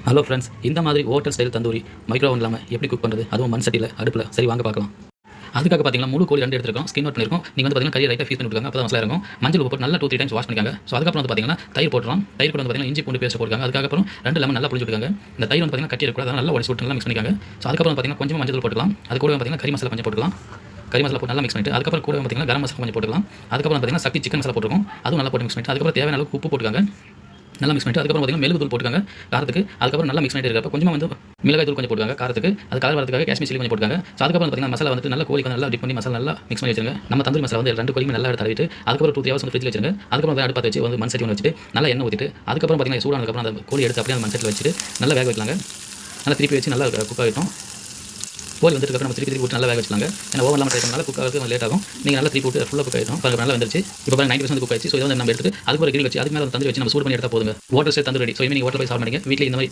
Hello friends, இந்த மாதிரி hotel style tandoori micro oven இல்லாமல் எப்படி குக் பண்ணுறது, அதுவும் மண் சட்டியில் அடுப்பில். சரி வாங்க பார்க்கலாம். அதுக்காக பார்த்தீங்கன்னா முழு கோழி 2 எடுத்துருக்கோம், ஸ்கின் அவுட் பண்ணிருக்கோம். நீங்கள் வந்து பார்த்தீங்கன்னா கறியை ரைட்டாக ஃபீஸ் பண்ணிருக்காங்க, அப்போ தான் மசாலா இருக்கும். மஞ்சள் உப்பு போட்டு நல்லா 2-3 டைம்ஸ் வாஷ் பண்ணிக்காங்க. ஸோ அதுக்கப்புறம் வந்து பார்த்தீங்கன்னா தயிர் போட்டுறோம். தயிர் கூட வந்து பார்த்தீங்கன்னா இஞ்சி பூண்டு பேஸ்ட் போட்டுருக்காங்க. அதுக்கப்புறம் 2 லெமன் நல்லா புளிஞ்சு விட்டுருக்காங்க. இந்த தயிர் வந்து பார்த்தீங்கன்னா கட்டி இருக்கக்கூடாது, அதனால் நல்லா உடச்சு விட்டு நல்லா மிக்ஸ் பண்ணிக்காங்க. ஸோ அதுக்கப்புறம் பார்த்தீங்கன்னா கொஞ்சம் மஞ்சள் போட்டுக்கலாம். அது கூட பார்த்தீங்கன்னா கறி மசாலா கொஞ்சம் போட்டுக்கலாம். கறி மசாலா போட்டு நல்லா மிக்ஸ் பண்ணிட்டு அதுக்கப்புறம் கூட பார்த்தீங்கன்னா கரம் மசாலா கொஞ்சம் போட்டுக்கலாம். அதுக்கப்புறம் பார்த்தீங்கன்னா சக்தி சிக்கன் மசாலா போட்டுருக்கோம், அதுவும் நல்லா போட்டு மிக்ஸ் பண்ணிட்டு அதுக்கப்புறம் தேவையான அளவுக்கு உப்பு போட்டுக்காங்க. நல்லா மிக்ஸ் பண்ணிட்டு அதுக்கப்புறம் பார்த்தீங்கன்னா மிளகு தூள் போட்டுக்காங்க காரத்துக்கு. அதுக்கப்புறம் நல்லா மிக்ஸ் பண்ணிட்டு இருக்கப்போ கொஞ்சமாக வந்து மிளகாய் தூள் கொஞ்சம் போட்டுக்காங்க காரத்துக்கு. அது கலர் வரதுக்காக காஷ்மீர் சில்லி கொஞ்சம் போட்டுக்காங்க. ஸோ அதுக்கப்புறம் பார்த்தீங்கன்னா மசாலா வந்து நல்லா கோழிக்கு நல்லா டிப் பண்ணி மசாலா நல்லா மிக்ஸ் பண்ணி வச்சிருங்க. நம்ம தந்தூரி மசாலா வந்து 2 கோழியுமே நல்லா எடுத்து தடவிட்டு அதுக்கப்புறம் 2-3 ஹவர்ஸ் வந்து ஃப்ரிட்ஜில் வச்சிருங்க. அதுக்கப்புறம் வந்து அடுப்பு வச்சு வந்து மண் சட்டி ஒன்று வச்சுட்டு நல்லா எண்ணெய் ஊற்றிட்டு அதுக்கப்புறம் பார்த்தீங்கன்னா சூடானதுக்கப்புறம் அந்த கோழி எடுத்து அப்படியே அந்த மண் சட்டியில் வச்சுட்டு நல்லா வேக வைக்கலாங்க. நல்லா திருப்பி வச்சு நல்லா குக் ஆகிட்டோம். கோழி வந்துட்டு நம்ம திருப்பி போட்டு நல்லா வேக வச்சுலாங்க. ஏன்னா ஓவன் ட்ரை பண்ணால குக் ஆகிறது லேட் ஆகும். நீங்கள் நல்லா திருப்பி போட்டு ஃபுல்லாக குக் ஆகிடும். பாருங்க நல்லா வந்துருச்சு. இப்போ 90% குக் ஆயிடுச்சு. ஸோ இதை வந்து நம்ம எடுத்துட்டு அதுக்கு ஒரு கிரி வச்சு அதுக்கு மேலே தந்தூரி வச்சு நம்ம சூடு பண்ணி எடுத்தால் போதுங்க. Hotel style tandoori ready. So இனிமேல் ஹோட்டல் போய் சாப்பிட மாட்டீங்க, வீட்டில் இந்த மாதிரி